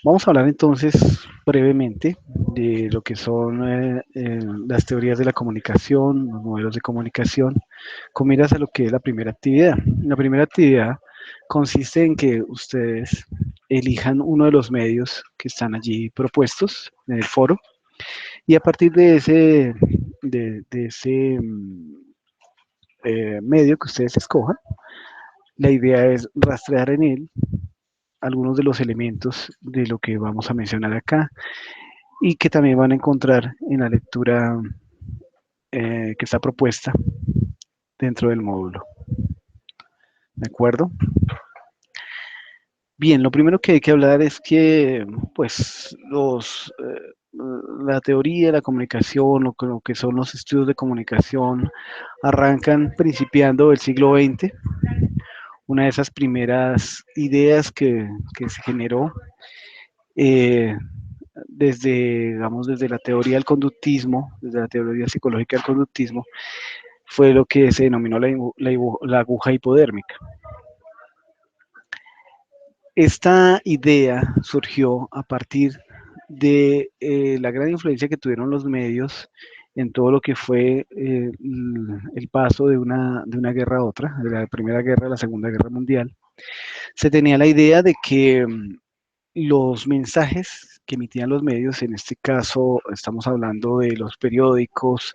Vamos a hablar entonces brevemente de lo que son las teorías de la comunicación, los modelos de comunicación, con miras a lo que es la primera actividad. La primera actividad consiste en que ustedes elijan uno de los medios que están allí propuestos en el foro y a partir de ese medio que ustedes escojan, la idea es rastrear en él algunos de los elementos de lo que vamos a mencionar acá y que también van a encontrar en la lectura que está propuesta dentro del módulo. ¿De acuerdo? Bien, lo primero que hay que hablar es que, pues, la teoría de la comunicación, lo que son los estudios de comunicación, arrancan principiando el siglo XX. Una de esas primeras ideas que se generó eh, desde, digamos, desde la teoría del conductismo, desde la teoría psicológica del conductismo, fue lo que se denominó la aguja hipodérmica. Esta idea surgió a partir de la gran influencia que tuvieron los medios en todo lo que fue el paso de una guerra a otra, de la Primera Guerra a la Segunda Guerra Mundial. Se tenía la idea de que los mensajes que emitían los medios, en este caso estamos hablando de los periódicos,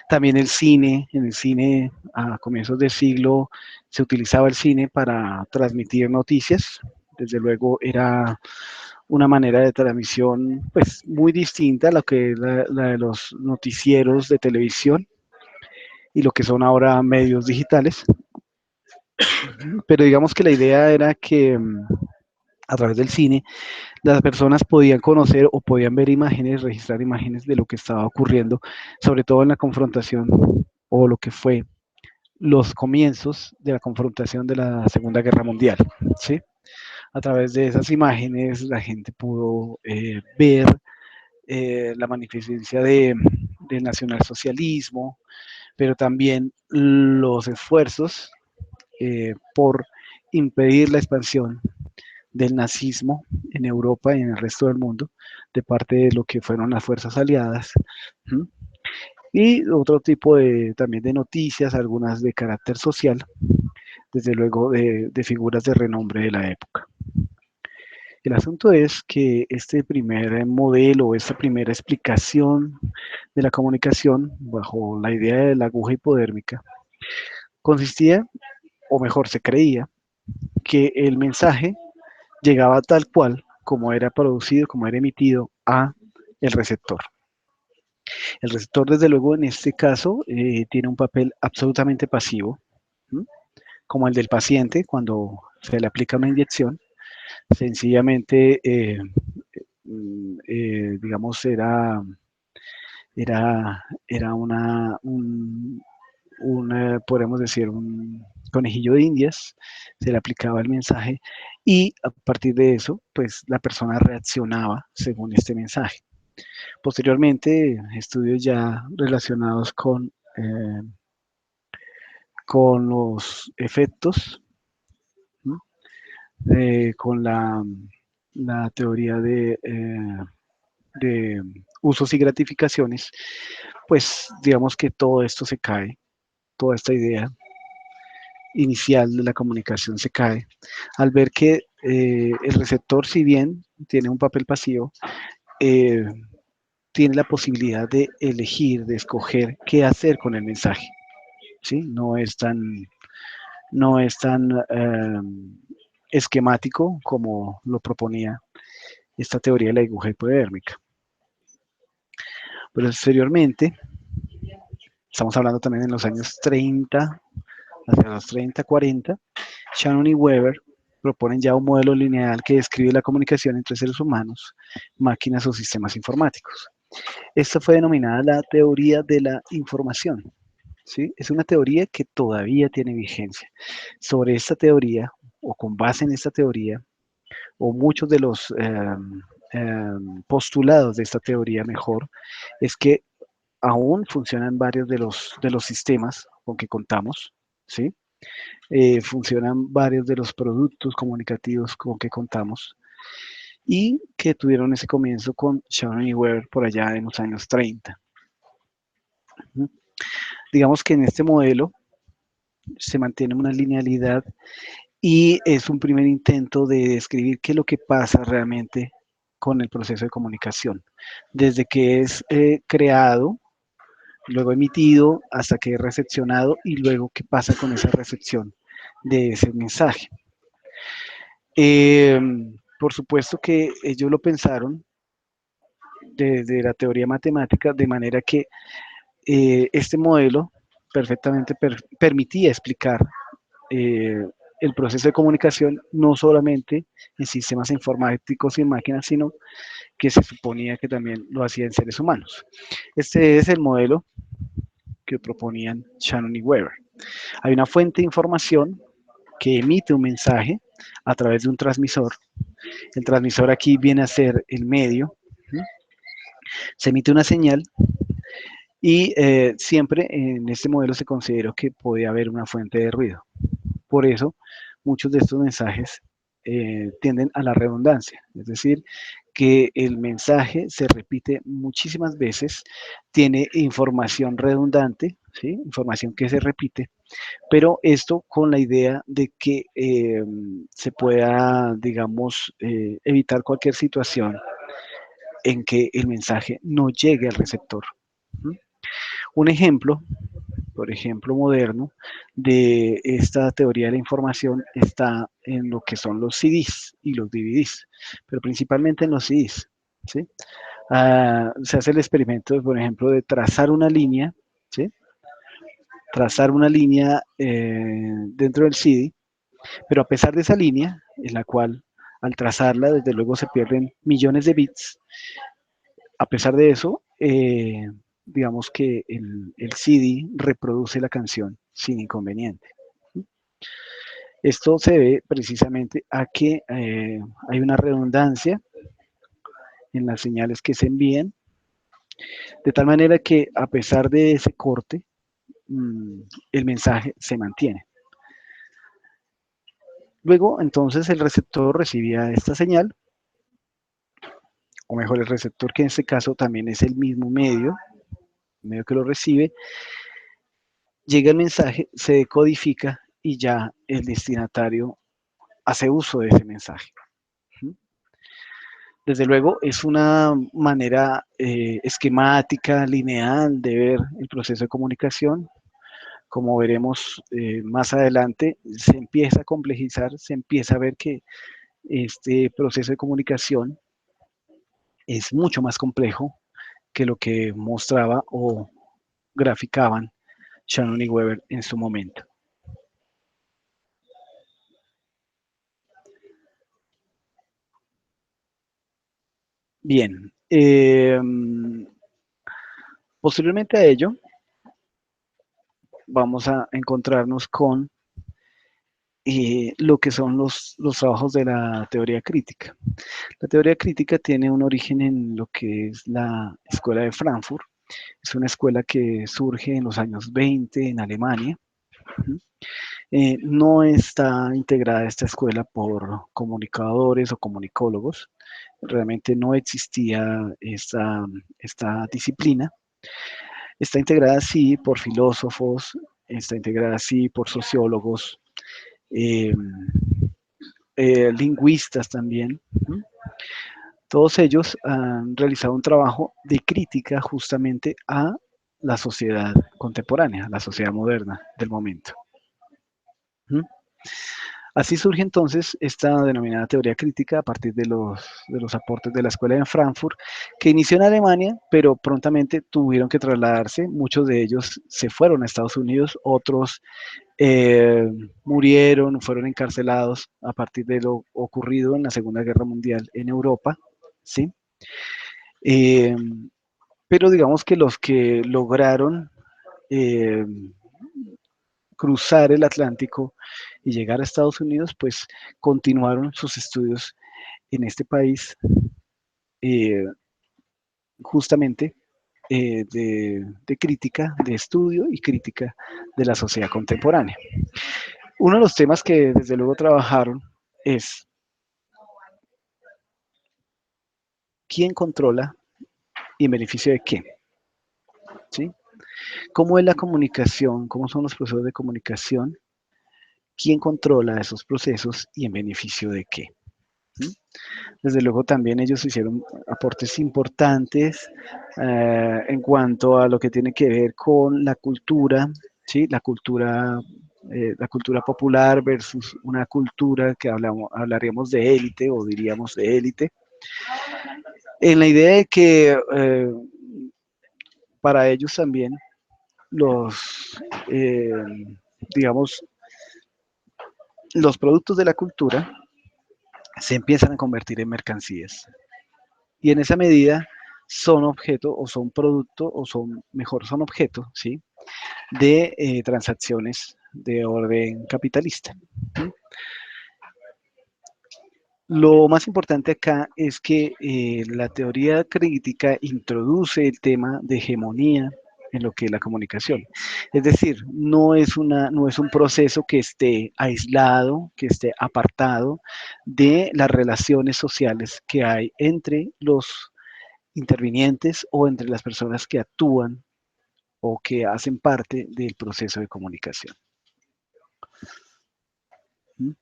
también el cine, en el cine a comienzos del siglo se utilizaba el cine para transmitir noticias, desde luego era una manera de transmisión pues muy distinta a lo que es la de los noticieros de televisión y lo que son ahora medios digitales, pero digamos que la idea era que a través del cine las personas podían conocer o podían ver imágenes, registrar imágenes de lo que estaba ocurriendo, sobre todo en la confrontación o lo que fue los comienzos de la confrontación de la Segunda Guerra Mundial, ¿sí? A través de esas imágenes la gente pudo ver la magnificencia del nacionalsocialismo, pero también los esfuerzos por impedir la expansión del nazismo en Europa y en el resto del mundo, de parte de lo que fueron las fuerzas aliadas. ¿Mm? Y otro tipo también de noticias, algunas de carácter social, desde luego de figuras de renombre de la época. El asunto es que este primer modelo, esta primera explicación de la comunicación, bajo la idea de la aguja hipodérmica, consistía, o mejor se creía, que el mensaje llegaba tal cual como era producido, como era emitido a el receptor. El receptor, desde luego, en este caso, tiene un papel absolutamente pasivo, ¿sí? Como el del paciente cuando se le aplica una inyección, sencillamente, digamos, era podemos decir, un conejillo de indias, se le aplicaba el mensaje y a partir de eso, pues la persona reaccionaba según este mensaje. Posteriormente, estudios ya relacionados con los efectos, ¿no? Con la teoría de usos y gratificaciones, pues digamos que todo esto se cae, toda esta idea inicial de la comunicación se cae, al ver que el receptor, si bien tiene un papel pasivo, eh, tiene la posibilidad de elegir, de escoger qué hacer con el mensaje. ¿Sí? No es tan esquemático como lo proponía esta teoría de la aguja hipodérmica. Pero posteriormente, estamos hablando también en los años 30, hacia los 30, 40, Shannon y Weber proponen ya un modelo lineal que describe la comunicación entre seres humanos, máquinas o sistemas informáticos. Esta fue denominada la teoría de la información. ¿Sí? Es una teoría que todavía tiene vigencia. Sobre esta teoría, o con base en esta teoría, o muchos de los postulados de esta teoría mejor, es que aún funcionan varios de los sistemas con que contamos, ¿sí? Funcionan varios de los productos comunicativos con que contamos y que tuvieron ese comienzo con Shannon y Weber por allá en los años 30. Digamos que en este modelo se mantiene una linealidad y es un primer intento de describir qué es lo que pasa realmente con el proceso de comunicación, desde que es creado, luego emitido, hasta que es recepcionado y luego qué pasa con esa recepción de ese mensaje. Eh, por supuesto que ellos lo pensaron desde la teoría matemática, de manera que este modelo perfectamente permitía explicar eh, el proceso de comunicación no solamente en sistemas informáticos y en máquinas, sino que se suponía que también lo hacían seres humanos. Este es el modelo que proponían Shannon y Weber. Hay una fuente de información que emite un mensaje a través de un transmisor. El transmisor aquí viene a ser el medio. ¿Sí? Se emite una señal y siempre en este modelo se consideró que podía haber una fuente de ruido. Por eso, muchos de estos mensajes tienden a la redundancia, es decir, que el mensaje se repite muchísimas veces, tiene información redundante, ¿sí? Información que se repite, pero esto con la idea de que se pueda, digamos, evitar cualquier situación en que el mensaje no llegue al receptor. ¿Mm? Un ejemplo, por ejemplo, moderno, de esta teoría de la información está en lo que son los CDs y los DVDs, pero principalmente en los CDs. ¿Sí? Se hace el experimento, por ejemplo, de trazar una línea, ¿sí? Trazar una línea dentro del CD, pero a pesar de esa línea, en la cual al trazarla, desde luego se pierden millones de bits, a pesar de eso, digamos que el CD reproduce la canción sin inconveniente. Esto se debe precisamente a que hay una redundancia en las señales que se envían, de tal manera que a pesar de ese corte, el mensaje se mantiene. Luego, entonces, el receptor recibía esta señal, o mejor, el receptor, que en este caso también es el mismo medio que lo recibe, llega el mensaje, se decodifica y ya el destinatario hace uso de ese mensaje. Desde luego, es una manera esquemática, lineal de ver el proceso de comunicación. Como veremos más adelante, se empieza a complejizar, se empieza a ver que este proceso de comunicación es mucho más complejo que lo que mostraba o graficaban Shannon y Weber en su momento. Bien, posteriormente a ello, vamos a encontrarnos con lo que son los trabajos de la teoría crítica. La teoría crítica tiene un origen en lo que es la Escuela de Frankfurt. Es una escuela que surge en los años 20 en Alemania. No está integrada esta escuela por comunicadores o comunicólogos. Realmente no existía esta disciplina. Está integrada sí por filósofos, está integrada sí por sociólogos, eh, lingüistas también. Todos ellos han realizado un trabajo de crítica justamente a la sociedad contemporánea, a la sociedad moderna del momento. Así surge entonces esta denominada teoría crítica a partir de los aportes de la Escuela de Frankfurt, que inició en Alemania, pero prontamente tuvieron que trasladarse. Muchos de ellos se fueron a Estados Unidos, otros murieron, fueron encarcelados a partir de lo ocurrido en la Segunda Guerra Mundial en Europa, ¿sí? Eh, pero digamos que los que lograron eh, cruzar el Atlántico y llegar a Estados Unidos, pues continuaron sus estudios en este país, eh, justamente de crítica, de estudio y crítica de la sociedad contemporánea. Uno de los temas que desde luego trabajaron es quién controla y en beneficio de qué, ¿sí? ¿Cómo es la comunicación? ¿Cómo son los procesos de comunicación? ¿Quién controla esos procesos y en beneficio de qué? ¿Sí? Desde luego también ellos hicieron aportes importantes en cuanto a lo que tiene que ver con la cultura, ¿sí? La cultura popular versus una cultura que hablaríamos de élite o diríamos de élite, en la idea de que para ellos también los, eh, digamos, los productos de la cultura se empiezan a convertir en mercancías. Y en esa medida son objeto o son producto o son, mejor, son objeto, ¿sí? De transacciones de orden capitalista. ¿Sí? Lo más importante acá es que la teoría crítica introduce el tema de hegemonía en lo que es la comunicación. Es decir, no es un proceso que esté aislado, que esté apartado de las relaciones sociales que hay entre los intervinientes o entre las personas que actúan o que hacen parte del proceso de comunicación. ¿Mm?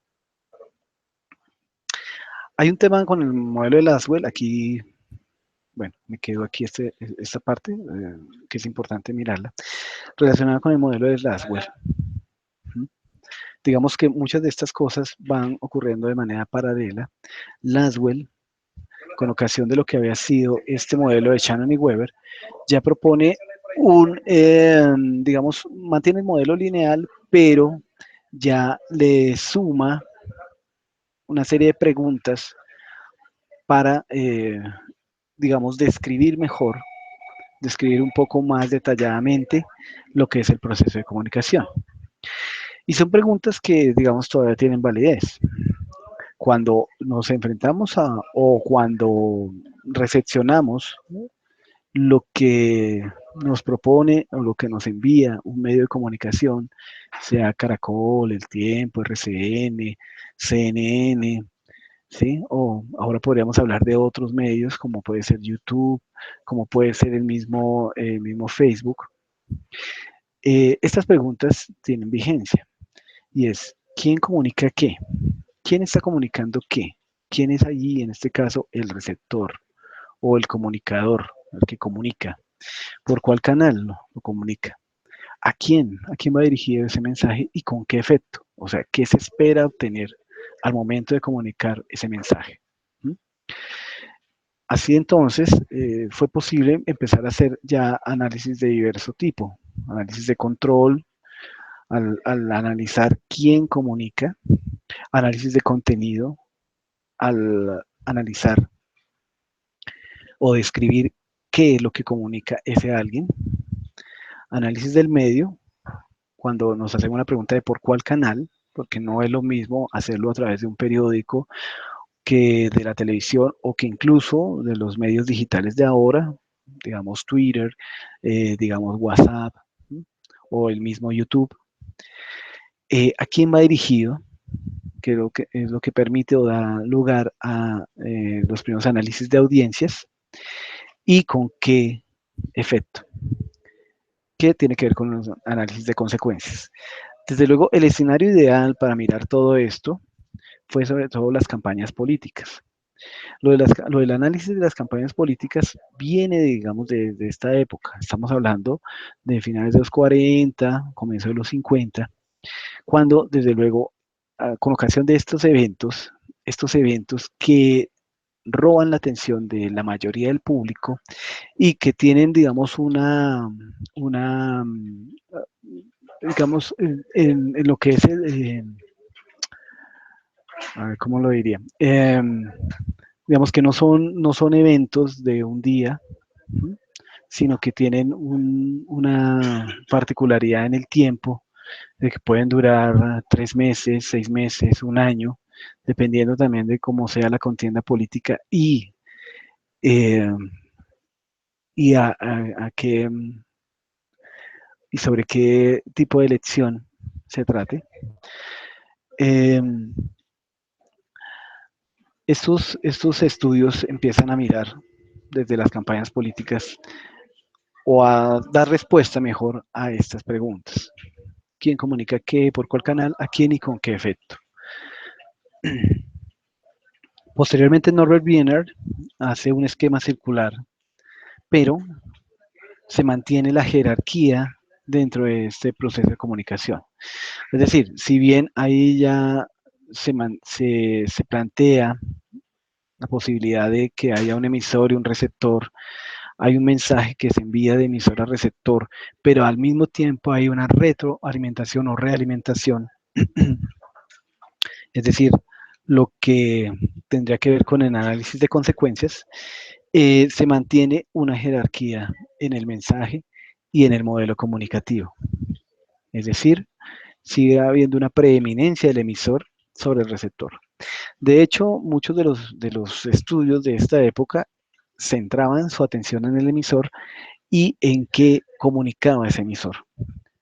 Hay un tema con el modelo de Laswell, aquí, bueno, me quedo aquí esta parte, que es importante mirarla, relacionada con el modelo de Laswell. ¿Mm? Digamos que muchas de estas cosas van ocurriendo de manera paralela. Laswell, con ocasión de lo que había sido este modelo de Shannon y Weber, ya propone digamos, mantiene el modelo lineal, pero ya le suma una serie de preguntas para, digamos, describir un poco más detalladamente lo que es el proceso de comunicación. Y son preguntas que, digamos, todavía tienen validez. Cuando nos enfrentamos o cuando recepcionamos lo que nos propone o lo que nos envía un medio de comunicación, sea Caracol, El Tiempo, RCN, CNN, ¿sí? O ahora podríamos hablar de otros medios como puede ser YouTube, como puede ser el mismo Facebook. Estas preguntas tienen vigencia y es, ¿quién comunica qué? ¿Quién está comunicando qué? ¿Quién es allí, en este caso, el receptor o el comunicador, el que comunica? ¿Por cuál canal lo comunica? ¿A quién? ¿A quién va dirigido ese mensaje y con qué efecto? O sea, ¿qué se espera obtener al momento de comunicar ese mensaje? ¿Mm? Así entonces, fue posible empezar a hacer ya análisis de diverso tipo, análisis de control, al analizar quién comunica, análisis de contenido, al analizar o describir qué es lo que comunica ese alguien, análisis del medio, cuando nos hacemos una pregunta de por cuál canal, porque no es lo mismo hacerlo a través de un periódico que de la televisión o que incluso de los medios digitales de ahora, digamos Twitter, digamos WhatsApp, ¿sí? O el mismo YouTube. ¿A quién va dirigido? Creo que es lo que permite o da lugar a los primeros análisis de audiencias y con qué efecto, que tiene que ver con los análisis de consecuencias. Desde luego, el escenario ideal para mirar todo esto fue sobre todo las campañas políticas. Lo del análisis de las campañas políticas viene, digamos, de esta época. Estamos hablando de finales de los 40, comienzo de los 50, cuando, desde luego, con ocasión de estos eventos que roban la atención de la mayoría del público y que tienen, digamos, una digamos, en lo que es a ver, ¿cómo lo diría? Digamos que no son eventos de un día, ¿sí? Sino que tienen una particularidad en el tiempo, de que pueden durar 3 meses, 6 meses, un año, dependiendo también de cómo sea la contienda política eh, y a qué y sobre qué tipo de elección se trate. Eh, estos estudios empiezan a mirar desde las campañas políticas o a dar respuesta mejor a estas preguntas. ¿Quién comunica qué, por cuál canal, a quién y con qué efecto? Posteriormente Norbert Wiener hace un esquema circular, pero se mantiene la jerarquía dentro de este proceso de comunicación. Es decir, si bien ahí ya se plantea la posibilidad de que haya un emisor y un receptor, hay un mensaje que se envía de emisor a receptor, pero al mismo tiempo hay una retroalimentación o realimentación, es decir, lo que tendría que ver con el análisis de consecuencias, se mantiene una jerarquía en el mensaje y en el modelo comunicativo. Es decir, sigue habiendo una preeminencia del emisor sobre el receptor. De hecho, muchos de los estudios de esta época centraban su atención en el emisor y en qué comunicaba ese emisor,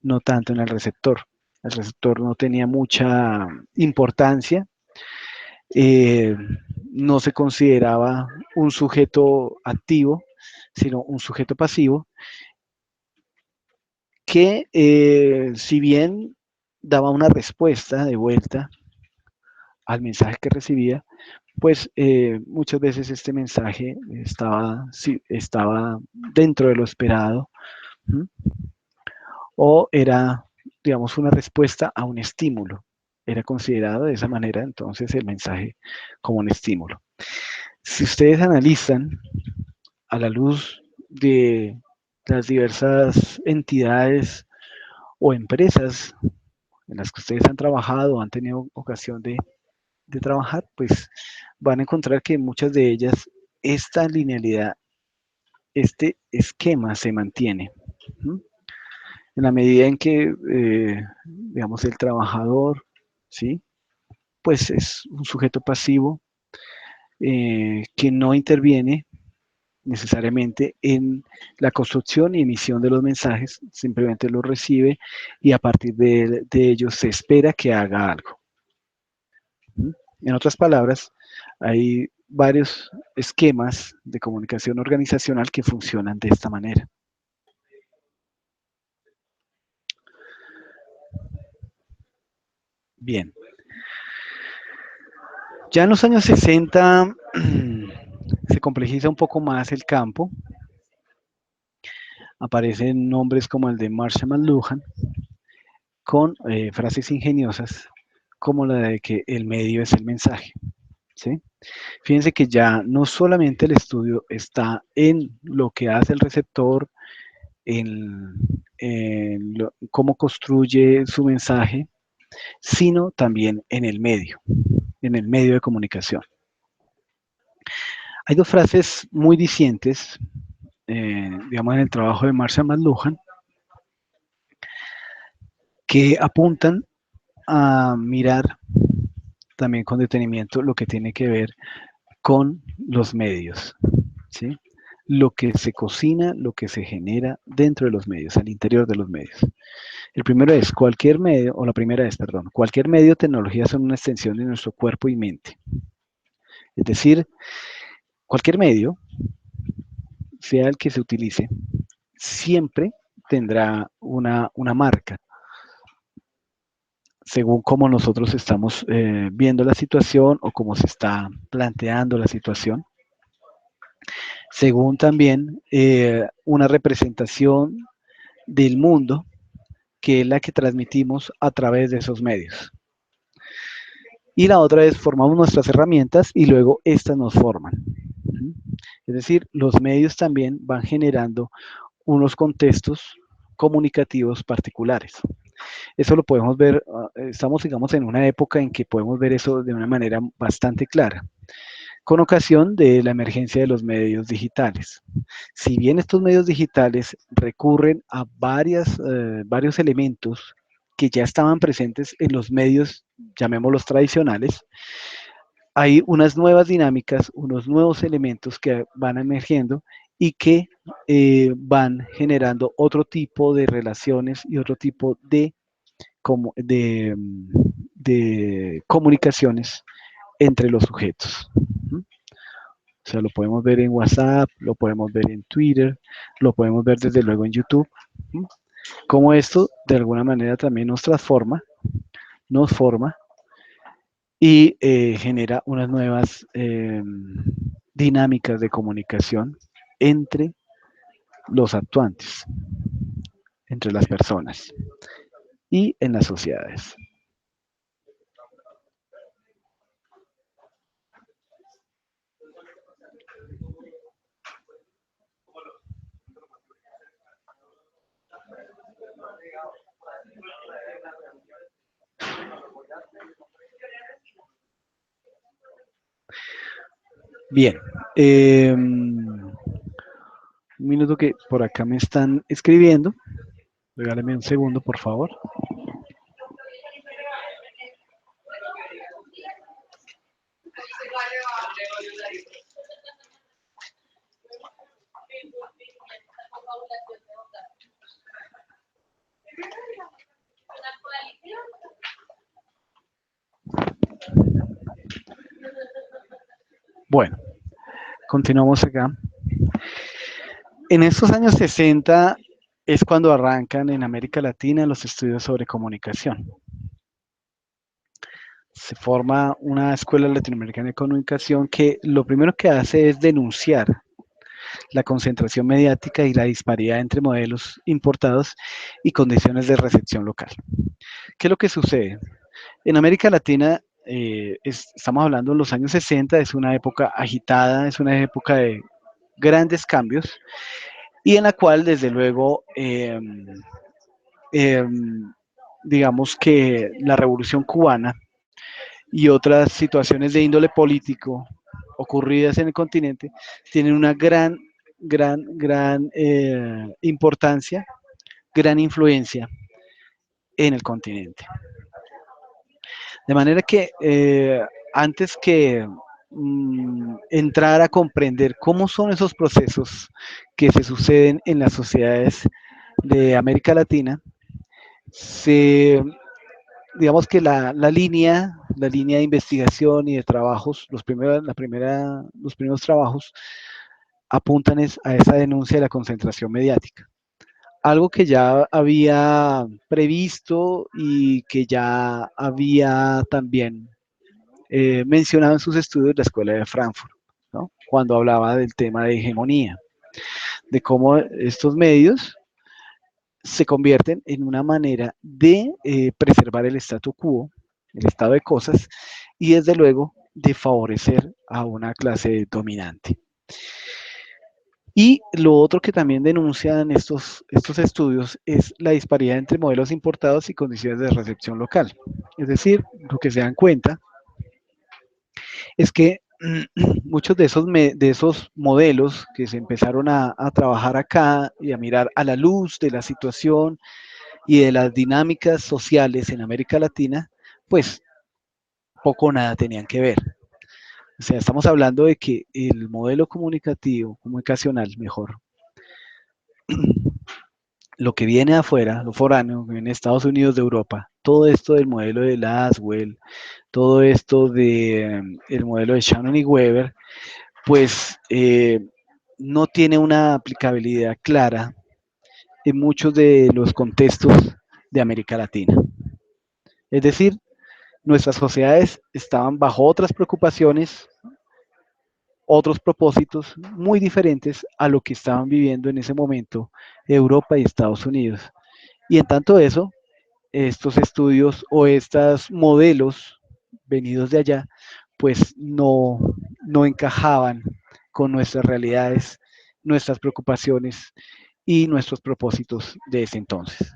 no tanto en el receptor. El receptor no tenía mucha importancia, eh, no se consideraba un sujeto activo, sino un sujeto pasivo, que si bien daba una respuesta de vuelta al mensaje que recibía, pues muchas veces este mensaje estaba dentro de lo esperado, ¿m? O era, digamos, una respuesta a un estímulo. Era considerado de esa manera entonces el mensaje como un estímulo. Si ustedes analizan a la luz de las diversas entidades o empresas en las que ustedes han trabajado o han tenido ocasión de trabajar, pues van a encontrar que en muchas de ellas esta linealidad, este esquema se mantiene. ¿Mm? En la medida en que, digamos, el trabajador, ¿sí? Pues es un sujeto pasivo que no interviene necesariamente en la construcción y emisión de los mensajes, simplemente los recibe y a partir de ellos se espera que haga algo. ¿Mm? En otras palabras, hay varios esquemas de comunicación organizacional que funcionan de esta manera. Bien. Ya en los años 60 se complejiza un poco más el campo. Aparecen nombres como el de Marshall McLuhan con frases ingeniosas como la de que el medio es el mensaje. ¿Sí? Fíjense que ya no solamente el estudio está en lo que hace el receptor, en cómo construye su mensaje, sino también en el medio de comunicación. Hay dos frases muy discientes, digamos, en el trabajo de Marshall McLuhan, que apuntan a mirar también con detenimiento lo que tiene que ver con los medios, ¿sí? Lo que se cocina, lo que se genera dentro de los medios, al interior de los medios. El primero es cualquier medio, o la primera es, perdón, cualquier medio o tecnología son una extensión de nuestro cuerpo y mente. Es decir, cualquier medio, sea el que se utilice, siempre tendrá una marca, según cómo nosotros estamos viendo la situación o cómo se está planteando la situación, según también una representación del mundo que es la que transmitimos a través de esos medios. Y la otra es formamos nuestras herramientas y luego estas nos forman. Es decir, los medios también van generando unos contextos comunicativos particulares. Eso lo podemos ver, estamos digamos en una época en que podemos ver eso de una manera bastante clara, con ocasión de la emergencia de los medios digitales. Si bien estos medios digitales recurren a varios elementos que ya estaban presentes en los medios, llamémoslos tradicionales, hay unas nuevas dinámicas, unos nuevos elementos que van emergiendo y que van generando otro tipo de relaciones y otro tipo de comunicaciones entre los sujetos. O sea, lo podemos ver en WhatsApp, lo podemos ver en Twitter, lo podemos ver desde luego en YouTube. ¿Mm? Cómo esto de alguna manera también nos transforma, nos forma y genera unas nuevas dinámicas de comunicación entre los actuantes, entre las personas y en las sociedades. Bien, un minuto que por acá me están escribiendo. Regáleme un segundo, por favor. Bueno, continuamos acá. En estos años 60 es cuando arrancan en América Latina los estudios sobre comunicación. Se forma una escuela latinoamericana de comunicación que lo primero que hace es denunciar la concentración mediática y la disparidad entre modelos importados y condiciones de recepción local. ¿Qué es lo que sucede? En América Latina, estamos hablando de los años 60, es una época agitada, es una época de grandes cambios y en la cual, desde luego, eh, digamos que la revolución cubana y otras situaciones de índole político ocurridas en el continente tienen una gran importancia, gran influencia en el continente. De manera que antes que entrar a comprender cómo son esos procesos que se suceden en las sociedades de América Latina, se, digamos que la línea de investigación y de trabajos, los primeros trabajos apuntan a esa denuncia de la concentración mediática. Algo que ya había previsto y que ya había también mencionado en sus estudios la Escuela de Frankfurt, ¿no? Cuando hablaba del tema de hegemonía, de cómo estos medios se convierten en una manera de preservar el statu quo, el estado de cosas, y desde luego de favorecer a una clase dominante. Y lo otro que también denuncian estos estudios es la disparidad entre modelos importados y condiciones de recepción local. Es decir, lo que se dan cuenta es que muchos de esos modelos que se empezaron a trabajar acá y a mirar a la luz de la situación y de las dinámicas sociales en América Latina, pues poco o nada tenían que ver. O sea, estamos hablando de que el modelo comunicacional, mejor, lo que viene afuera, lo foráneo, en Estados Unidos de Europa, todo esto del modelo de Laswell, todo esto del modelo de Shannon y Weber, pues no tiene una aplicabilidad clara en muchos de los contextos de América Latina. Es decir, nuestras sociedades estaban bajo otras preocupaciones, otros propósitos muy diferentes a lo que estaban viviendo en ese momento Europa y Estados Unidos. Y en tanto eso, estos estudios o estos modelos venidos de allá, pues no encajaban con nuestras realidades, nuestras preocupaciones y nuestros propósitos de ese entonces.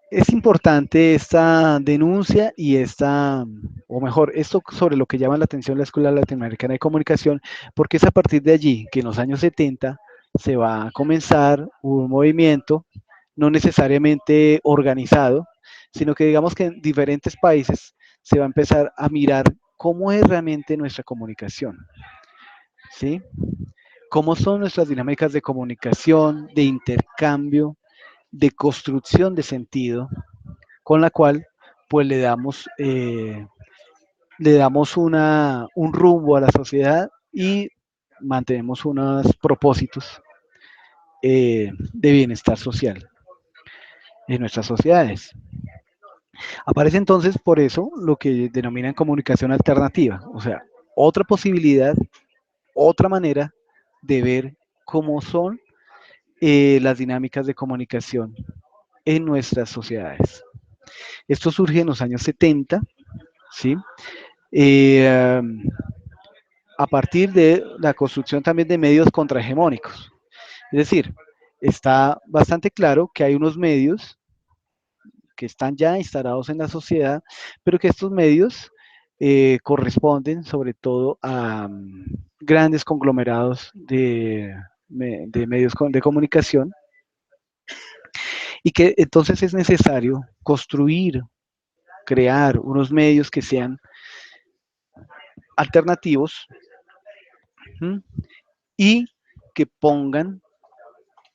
Es importante esta denuncia y o mejor, esto sobre lo que llama la atención la Escuela Latinoamericana de Comunicación, porque es a partir de allí que en los años 70 se va a comenzar un movimiento, no necesariamente organizado, sino que digamos que en diferentes países se va a empezar a mirar cómo es realmente nuestra comunicación, ¿sí? Cómo son nuestras dinámicas de comunicación, de intercambio, de construcción de sentido, con la cual pues le damos le damos un rumbo a la sociedad y mantenemos unos propósitos de bienestar social en nuestras sociedades. Aparece entonces por eso lo que denominan comunicación alternativa, o sea, otra posibilidad, otra manera de ver cómo son las dinámicas de comunicación en nuestras sociedades. Esto surge en los años 70, ¿sí? Eh, a partir de la construcción también de medios contrahegemónicos. Es decir, está bastante claro que hay unos medios que están ya instalados en la sociedad, pero que estos medios corresponden sobre todo a grandes conglomerados de medios de comunicación y que entonces es necesario construir, crear unos medios que sean alternativos, ¿m? Y que pongan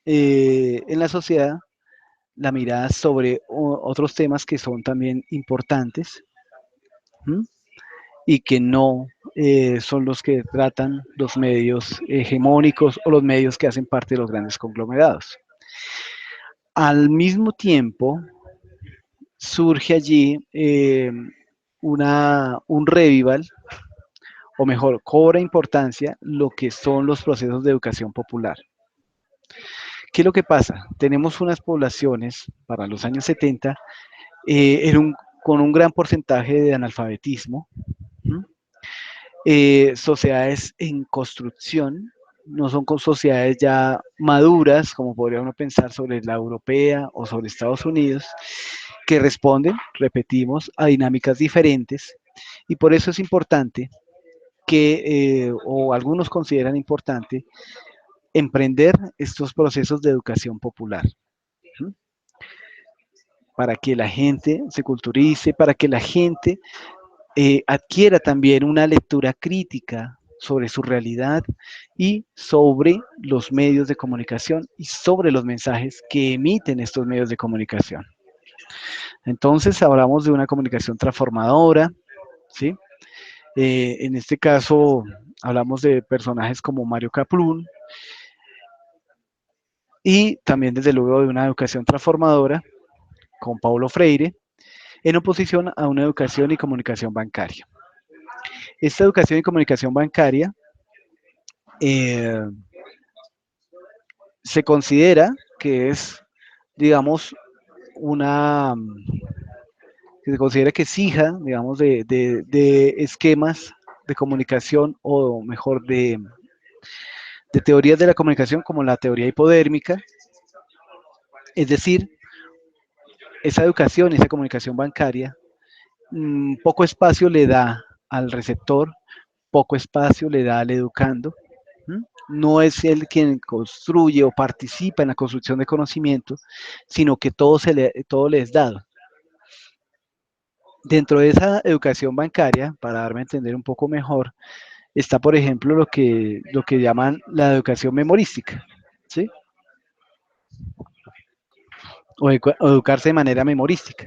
en la sociedad la mirada sobre otros temas que son también importantes, ¿m? Y que no son los que tratan los medios hegemónicos o los medios que hacen parte de los grandes conglomerados. Al mismo tiempo, surge allí un revival, o mejor, cobra importancia lo que son los procesos de educación popular. ¿Qué es lo que pasa? Tenemos unas poblaciones para los años 70 con un gran porcentaje de analfabetismo, sociedades en construcción, no son con sociedades ya maduras, como podría uno pensar sobre la europea o sobre Estados Unidos, que responden, repetimos, a dinámicas diferentes, y por eso es importante o algunos consideran importante, emprender estos procesos de educación popular, ¿sí? Para que la gente se culturice, para que la gente adquiera también una lectura crítica sobre su realidad y sobre los medios de comunicación y sobre los mensajes que emiten estos medios de comunicación. Entonces hablamos de una comunicación transformadora, ¿sí? En este caso hablamos de personajes como Mario Caplún y también desde luego de una educación transformadora con Paulo Freire en oposición a una educación y comunicación bancaria. Esta educación y comunicación bancaria eh, se considera que es, digamos, una, que se considera que es hija, digamos, de esquemas de comunicación o mejor de teorías de la comunicación como la teoría hipodérmica, es decir, esa educación, esa comunicación bancaria, poco espacio le da al receptor, poco espacio le da al educando, no es él quien construye o participa en la construcción de conocimiento, sino que todo le es dado. Dentro de esa educación bancaria, para darme a entender un poco mejor, está, por ejemplo, lo que llaman la educación memorística, ¿sí? O educarse de manera memorística.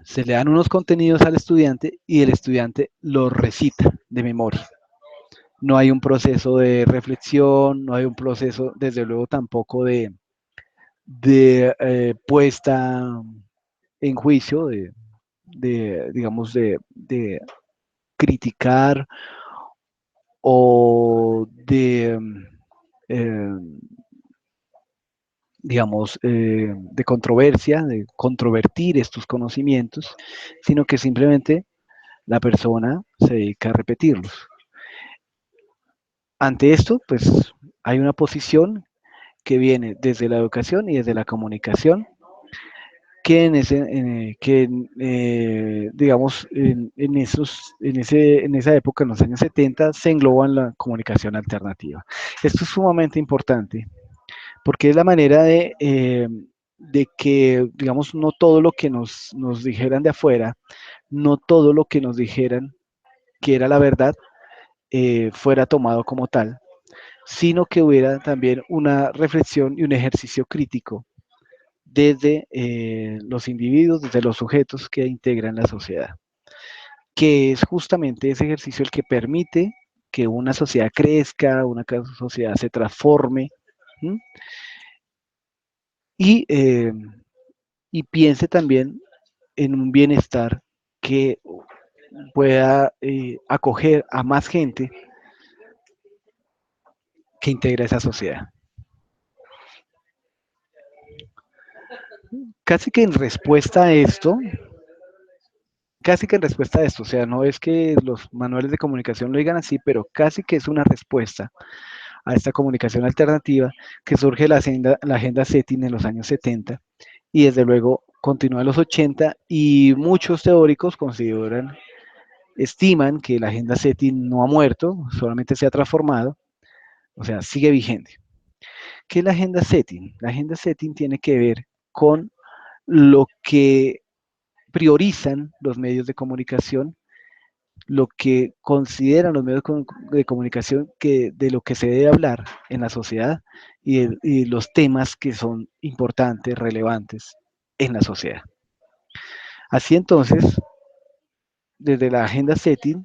Se le dan unos contenidos al estudiante y el estudiante los recita de memoria. No hay un proceso de reflexión, no hay un proceso, desde luego, tampoco de puesta en juicio, digamos, de criticar o eh, digamos, de controversia, de controvertir estos conocimientos, sino que simplemente la persona se dedica a repetirlos. Ante esto, pues hay una posición que viene desde la educación y desde la comunicación, que digamos, en esa época, en los años 70, se engloba en la comunicación alternativa. Esto es sumamente importante, porque es la manera de que, digamos, no todo lo que nos dijeran de afuera, no todo lo que nos dijeran que era la verdad, fuera tomado como tal, sino que hubiera también una reflexión y un ejercicio crítico desde los individuos, desde los sujetos que integran la sociedad. que es justamente ese ejercicio el que permite que una sociedad crezca, una sociedad se transforme, ¿m? y, eh, y piense también en un bienestar que pueda acoger a más gente que integra esa sociedad. Casi que en respuesta a esto, casi que en respuesta a esto, o sea, no es que los manuales de comunicación lo digan así, pero casi que es una respuesta a esta comunicación alternativa que surge la agenda setting en los años 70 y desde luego continúa en los 80 y muchos teóricos consideran, estiman que la agenda setting no ha muerto, solamente se ha transformado, o sea, sigue vigente. ¿Qué es la agenda setting? La agenda setting tiene que ver con lo que priorizan los medios de comunicación, lo que consideran los medios de comunicación que de lo que se debe hablar en la sociedad y los temas que son importantes, relevantes en la sociedad. Así entonces, desde la agenda setting,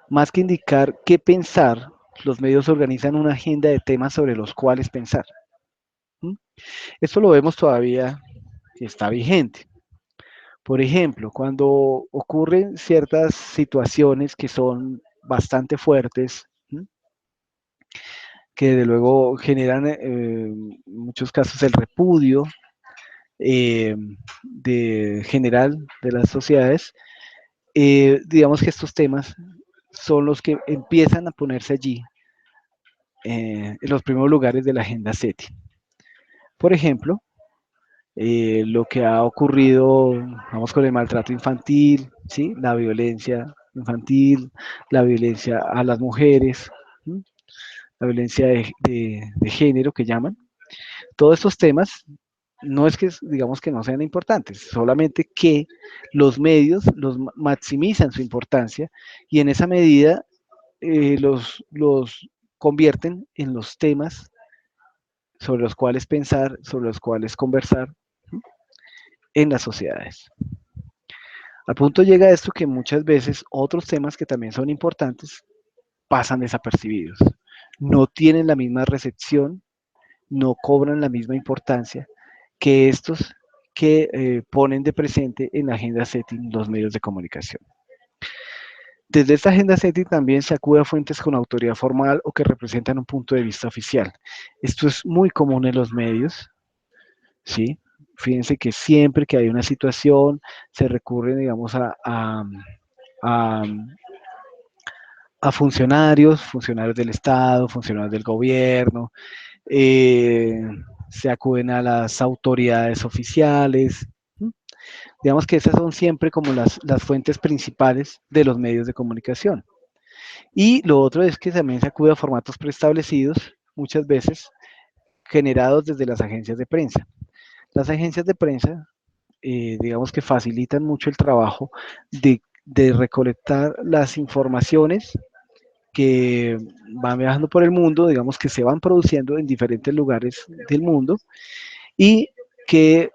más que indicar qué pensar, los medios organizan una agenda de temas sobre los cuales pensar. ¿Mm? Esto lo vemos todavía que está vigente. Por ejemplo, cuando ocurren ciertas situaciones que son bastante fuertes, ¿m? Que de luego generan en muchos casos el repudio eh, general de las sociedades, digamos que estos temas son los que empiezan a ponerse allí en los primeros lugares de la agenda setting. Por ejemplo, lo que ha ocurrido, vamos con el maltrato infantil, ¿sí? La violencia infantil, la violencia a las mujeres, ¿sí? La violencia de género que llaman. Todos estos temas no es que digamos que no sean importantes, solamente que los medios los maximizan su importancia y en esa medida los convierten en los temas sobre los cuales pensar, sobre los cuales conversar en las sociedades. Al punto llega esto que muchas veces otros temas que también son importantes pasan desapercibidos, no tienen la misma recepción, no cobran la misma importancia que estos que ponen de presente en la agenda setting los medios de comunicación. Desde esta agenda setting también se acude a fuentes con autoridad formal o que representan un punto de vista oficial. Esto es muy común en los medios, ¿sí? Fíjense que siempre que hay una situación se recurre, digamos, a, a funcionarios, funcionarios del Estado, funcionarios del gobierno, eh, se acuden a las autoridades oficiales. ¿Sí? Digamos que esas son siempre como las fuentes principales de los medios de comunicación. Y lo otro es que también se acude a formatos preestablecidos, muchas veces generados desde las agencias de prensa. Las agencias de prensa, digamos que facilitan mucho el trabajo de recolectar las informaciones que van viajando por el mundo, digamos que se van produciendo en diferentes lugares del mundo y que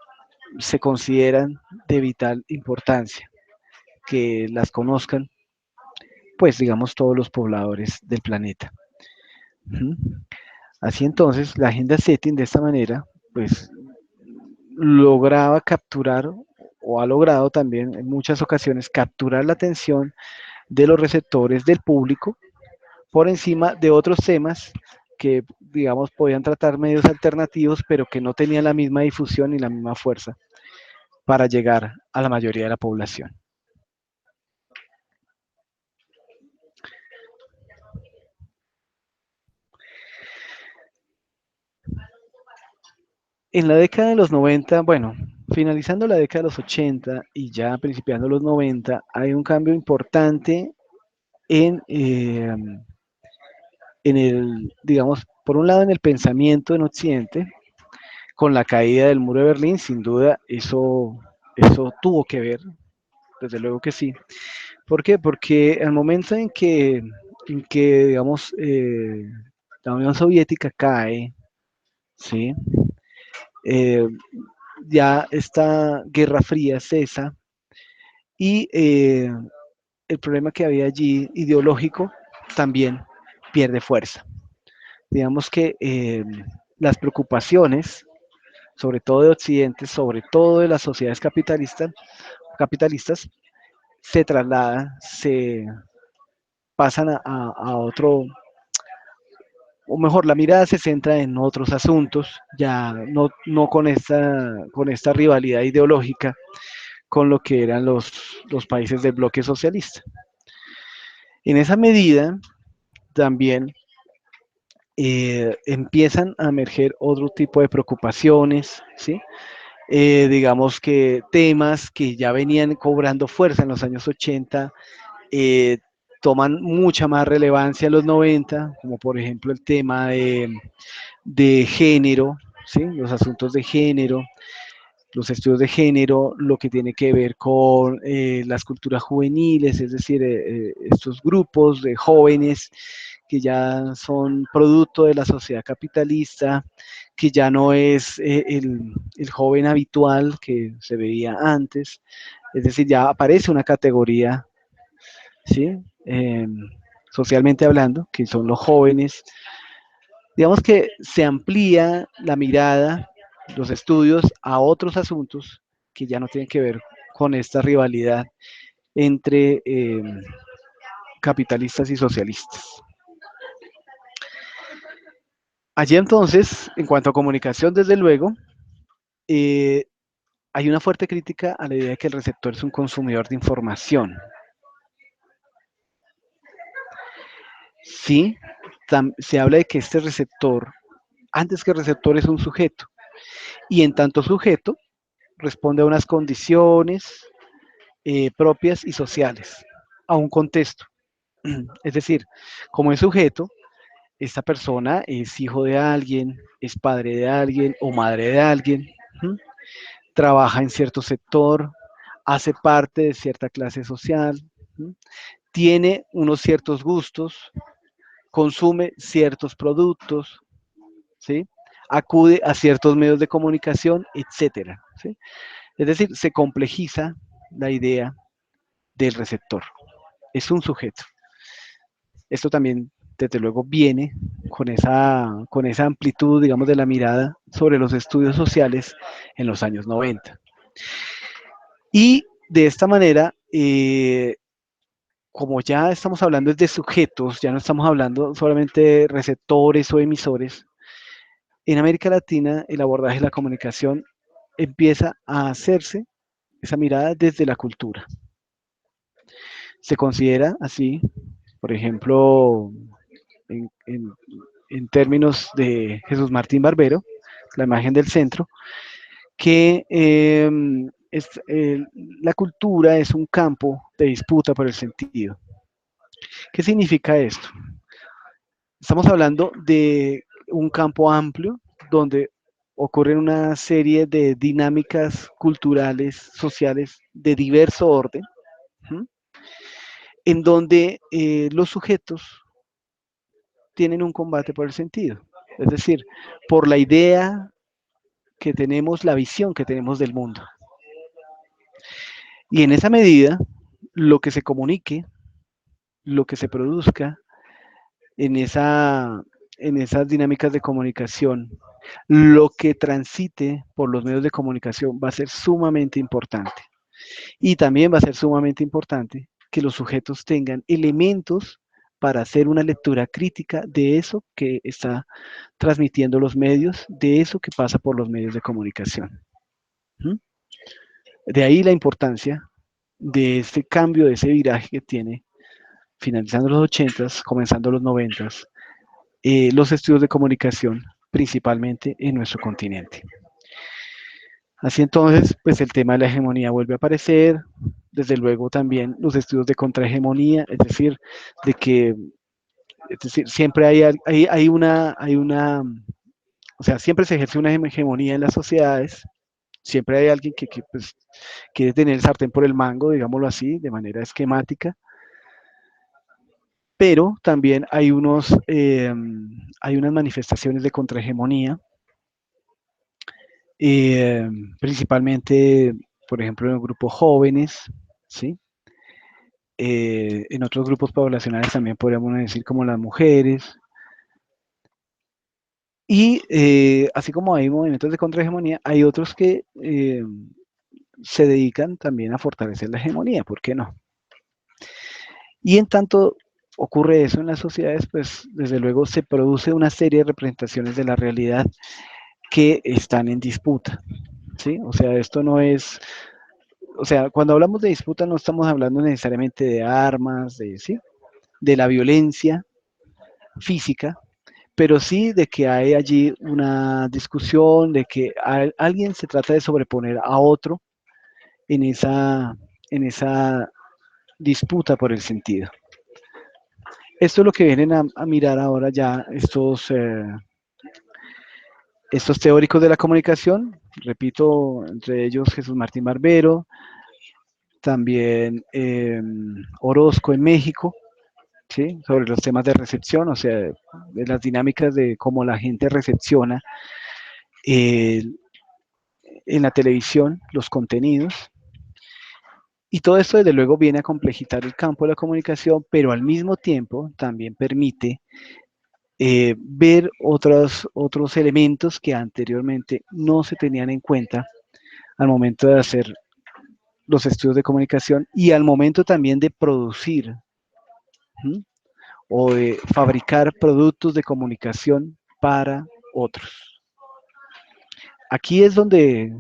se consideran de vital importancia, que las conozcan, pues digamos todos los pobladores del planeta. Así entonces, la agenda setting de esta manera, pues lograba capturar o ha logrado también en muchas ocasiones capturar la atención de los receptores del público por encima de otros temas que, digamos, podían tratar medios alternativos, pero que no tenían la misma difusión y la misma fuerza para llegar a la mayoría de la población. En la década de los 90, bueno, finalizando la década de los 80 y ya principiando los 90, hay un cambio importante en el, digamos, por un lado en el pensamiento en Occidente, con la caída del muro de Berlín, sin duda eso tuvo que ver, desde luego que sí. ¿Por qué? Porque al momento en que digamos, la Unión Soviética cae, ¿sí? Eh, ya esta Guerra Fría cesa y el problema que había allí ideológico también pierde fuerza. Digamos que las preocupaciones, sobre todo de Occidente, sobre todo de las sociedades capitalistas, se trasladan, se pasan a otro, o mejor, la mirada se centra en otros asuntos, ya no con esta rivalidad ideológica con lo que eran los países del bloque socialista. En esa medida, también empiezan a emerger otro tipo de preocupaciones, ¿sí? Digamos que temas que ya venían cobrando fuerza en los años 80, eh, toman mucha más relevancia en los 90, como por ejemplo el tema de género, ¿sí? Los asuntos de género, los estudios de género, lo que tiene que ver con las culturas juveniles, es decir, estos grupos de jóvenes que ya son producto de la sociedad capitalista, que ya no es el joven habitual que se veía antes, es decir, ya aparece una categoría, ¿sí? Eh, socialmente hablando, que son los jóvenes. Digamos que se amplía la mirada, los estudios a otros asuntos que ya no tienen que ver con esta rivalidad entre capitalistas y socialistas. Allí entonces, en cuanto a comunicación, desde luego, eh, hay una fuerte crítica a la idea de que el receptor es un consumidor de información. Sí, se habla de que este receptor, antes que receptor, es un sujeto, y en tanto sujeto, responde a unas condiciones propias y sociales, a un contexto. Es decir, como es sujeto, esta persona es hijo de alguien, es padre de alguien o madre de alguien, ¿sí? Trabaja en cierto sector, hace parte de cierta clase social, ¿sí? Tiene unos ciertos gustos, consume ciertos productos, ¿sí? Acude a ciertos medios de comunicación, etcétera, ¿sí? Es decir, se complejiza la idea del receptor. Es un sujeto. Esto también, desde luego, viene con esa amplitud, digamos, de la mirada sobre los estudios sociales en los años 90. Y de esta manera, como ya estamos hablando de sujetos, ya no estamos hablando solamente de receptores o emisores, en América Latina el abordaje de la comunicación empieza a hacerse esa mirada desde la cultura. Se considera así, por ejemplo, en, en, en términos de Jesús Martín Barbero, la imagen del centro, que la cultura es un campo de disputa por el sentido. ¿Qué significa esto? Estamos hablando de un campo amplio donde ocurren una serie de dinámicas culturales, sociales de diverso orden, ¿sí? En donde los sujetos tienen un combate por el sentido, es decir, por la idea que tenemos, la visión que tenemos del mundo. Y en esa medida, lo que se comunique, lo que se produzca en, en esas dinámicas de comunicación, lo que transite por los medios de comunicación va a ser sumamente importante. Y también va a ser sumamente importante que los sujetos tengan elementos para hacer una lectura crítica de eso que está transmitiendo los medios, de eso que pasa por los medios de comunicación. ¿Mm? De ahí la importancia de ese cambio, de ese viraje que tiene, finalizando los 80s, comenzando los 90s, los estudios de comunicación, principalmente en nuestro continente. Así entonces, pues el tema de la hegemonía vuelve a aparecer, desde luego también los estudios de contrahegemonía, es decir, de que es decir, siempre hay una, o sea, siempre se ejerce una hegemonía en las sociedades, siempre hay alguien que pues, quiere tener el sartén por el mango, digámoslo así, de manera esquemática, pero también hay unas manifestaciones de contrahegemonía, eh, principalmente, por ejemplo, en los grupos jóvenes, ¿sí? En otros grupos poblacionales también podríamos decir como las mujeres. Y así como hay movimientos de contrahegemonía, hay otros que se dedican también a fortalecer la hegemonía, ¿por qué no? Y en tanto ocurre eso en las sociedades, pues desde luego se produce una serie de representaciones de la realidad que están en disputa, ¿sí? O sea, esto no es, o sea, cuando hablamos de disputa no estamos hablando necesariamente de armas, de, ¿sí? De la violencia física, pero sí de que hay allí una discusión, de que alguien se trata de sobreponer a otro en esa disputa por el sentido. Esto es lo que vienen a mirar ahora ya estos teóricos de la comunicación, repito, entre ellos Jesús Martín Barbero, también Orozco en México, ¿sí? Sobre los temas de recepción, o sea, de las dinámicas de cómo la gente recepciona eh, en la televisión los contenidos. Y todo esto, desde luego, viene a complejizar el campo de la comunicación, pero al mismo tiempo también permite ver otros elementos que anteriormente no se tenían en cuenta al momento de hacer los estudios de comunicación y al momento también de producir, ¿sí? O de fabricar productos de comunicación para otros. Aquí es donde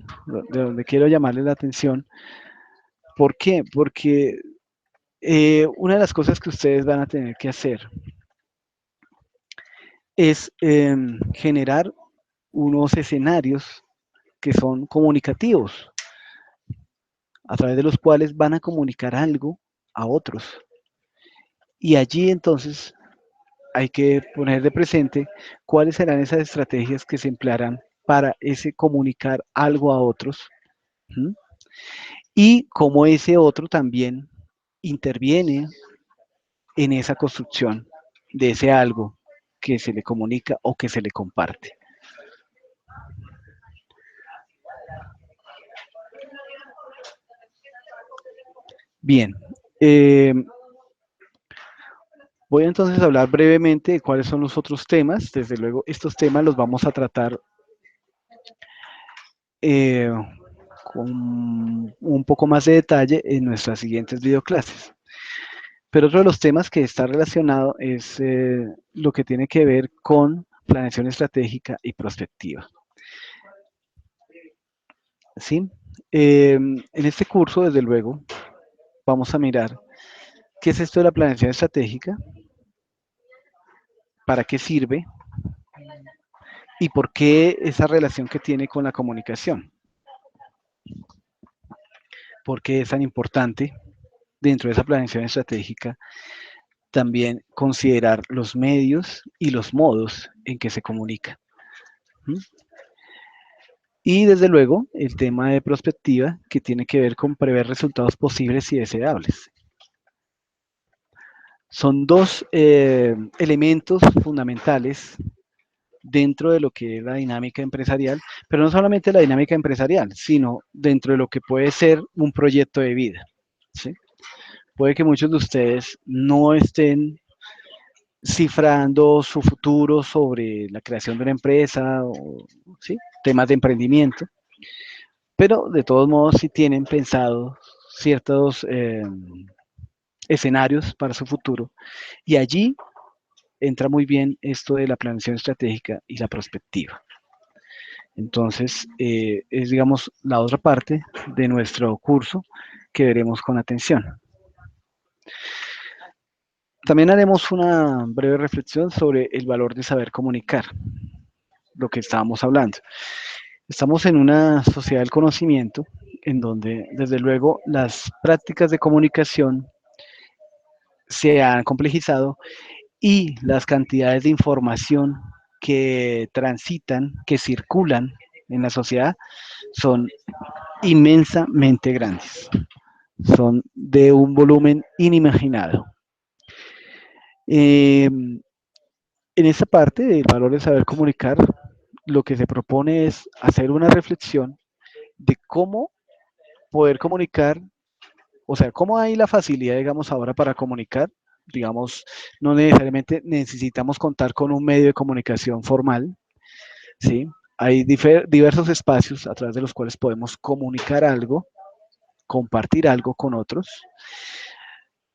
quiero llamarle la atención. ¿Por qué? Porque una de las cosas que ustedes van a tener que hacer es generar unos escenarios que son comunicativos, a través de los cuales van a comunicar algo a otros. Y allí entonces hay que poner de presente cuáles serán esas estrategias que se emplearán para ese comunicar algo a otros, ¿sí? Y cómo ese otro también interviene en esa construcción de ese algo que se le comunica o que se le comparte. Bien, eh, voy entonces a hablar brevemente de cuáles son los otros temas. Desde luego, estos temas los vamos a tratar eh, con un poco más de detalle en nuestras siguientes videoclases. Pero otro de los temas que está relacionado es lo que tiene que ver con planeación estratégica y prospectiva. ¿Sí? En este curso, desde luego, vamos a mirar qué es esto de la planeación estratégica, para qué sirve y por qué esa relación que tiene con la comunicación. ¿Por qué es tan importante dentro de esa planeación estratégica también considerar los medios y los modos en que se comunica? ¿Mm? Y desde luego el tema de prospectiva, que tiene que ver con prever resultados posibles y deseables. Son dos elementos fundamentales dentro de lo que es la dinámica empresarial, pero no solamente la dinámica empresarial, sino dentro de lo que puede ser un proyecto de vida, ¿sí? Puede que muchos de ustedes no estén cifrando su futuro sobre la creación de una empresa o ¿sí? Temas de emprendimiento, pero de todos modos sí tienen pensado ciertos escenarios para su futuro y allí entra muy bien esto de la planeación estratégica y la prospectiva. Entonces, es digamos la otra parte de nuestro curso que veremos con atención. También haremos una breve reflexión sobre el valor de saber comunicar, lo que estábamos hablando. Estamos en una sociedad del conocimiento en donde, desde luego, las prácticas de comunicación se han complejizado y las cantidades de información que transitan, que circulan en la sociedad, son inmensamente grandes. Son de un volumen inimaginado. En esta parte del valor de saber comunicar, lo que se propone es hacer una reflexión de cómo poder comunicar o sea, ¿cómo hay la facilidad, digamos, ahora para comunicar? Digamos, no necesariamente necesitamos contar con un medio de comunicación formal, ¿sí? Hay diversos espacios a través de los cuales podemos comunicar algo, compartir algo con otros.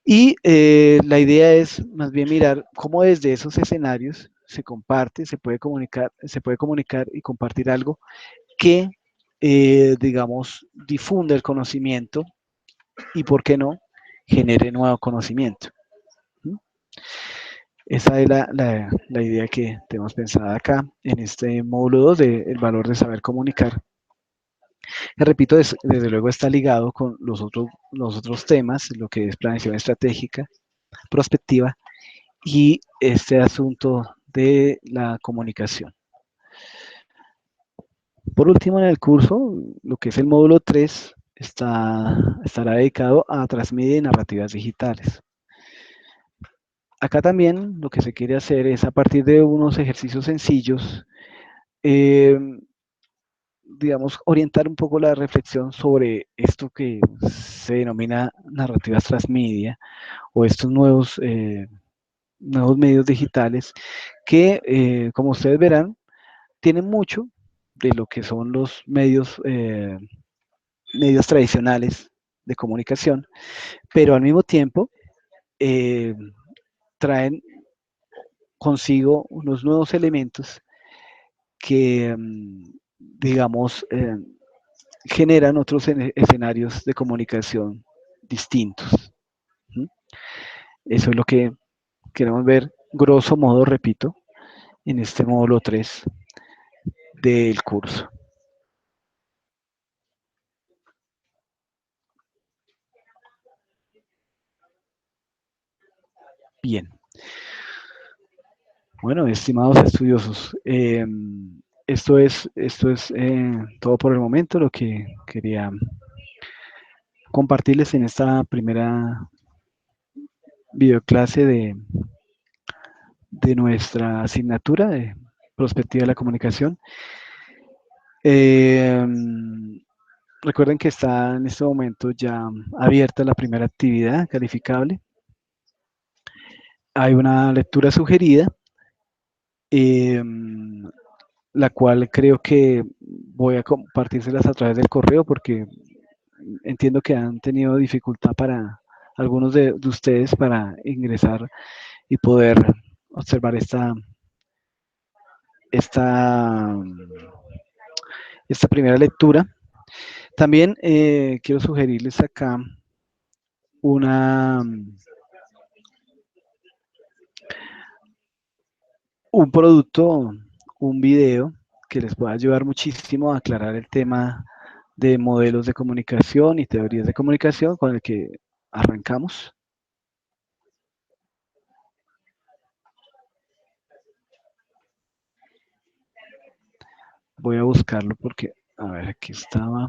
Y la idea es más bien mirar cómo desde esos escenarios se comparte, se puede comunicar y compartir algo que, digamos, difunda el conocimiento y, ¿por qué no?, genere nuevo conocimiento. ¿Mm? Esa es la idea que tenemos pensada acá en este módulo 2 del valor de saber comunicar. Que, repito, desde luego está ligado con los otros temas, lo que es planeación estratégica, prospectiva y este asunto de la comunicación. Por último, en el curso, lo que es el módulo 3, estará dedicado a transmedia y narrativas digitales. Acá también lo que se quiere hacer es, a partir de unos ejercicios sencillos, digamos, orientar un poco la reflexión sobre esto que se denomina narrativas transmedia o estos nuevos medios digitales que, como ustedes verán, tienen mucho de lo que son los medios tradicionales de comunicación, pero al mismo tiempo eh, traen consigo unos nuevos elementos que, digamos, generan otros escenarios de comunicación distintos. ¿Mm? Eso es lo que queremos ver, grosso modo, repito, en este módulo 3 del curso. Bien. Bueno, estimados estudiosos, esto es todo por el momento, lo que quería compartirles en esta primera videoclase de nuestra asignatura de Prospectiva de la Comunicación. Eh, Recuerden que está en este momento ya abierta la primera actividad calificable. Hay una lectura sugerida, la cual creo que voy a compartírselas a través del correo porque entiendo que han tenido dificultad para algunos de ustedes para ingresar y poder observar esta, esta primera lectura. También quiero sugerirles acá una, un producto, un video que les pueda ayudar muchísimo a aclarar el tema de modelos de comunicación y teorías de comunicación con el que arrancamos. Voy a buscarlo porque, a ver, aquí estaba.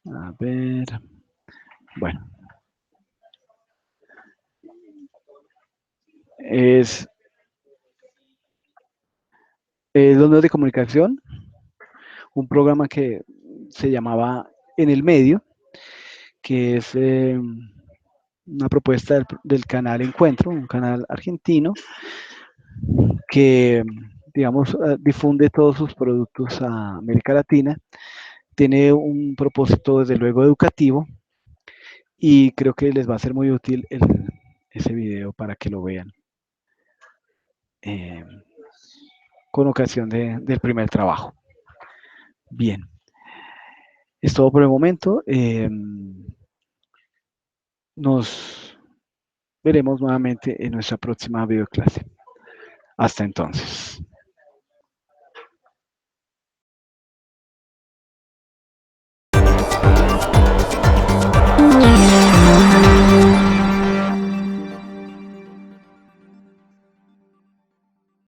A ver, bueno. Es los medios de comunicación, un programa que se llamaba En el Medio, que es una propuesta del canal Encuentro, un canal argentino, que, digamos, difunde todos sus productos a América Latina. Tiene un propósito, desde luego, educativo, y creo que les va a ser muy útil ese video para que lo vean eh, con ocasión del primer trabajo. Bien, es todo por el momento. Nos veremos nuevamente en nuestra próxima videoclase. Hasta entonces.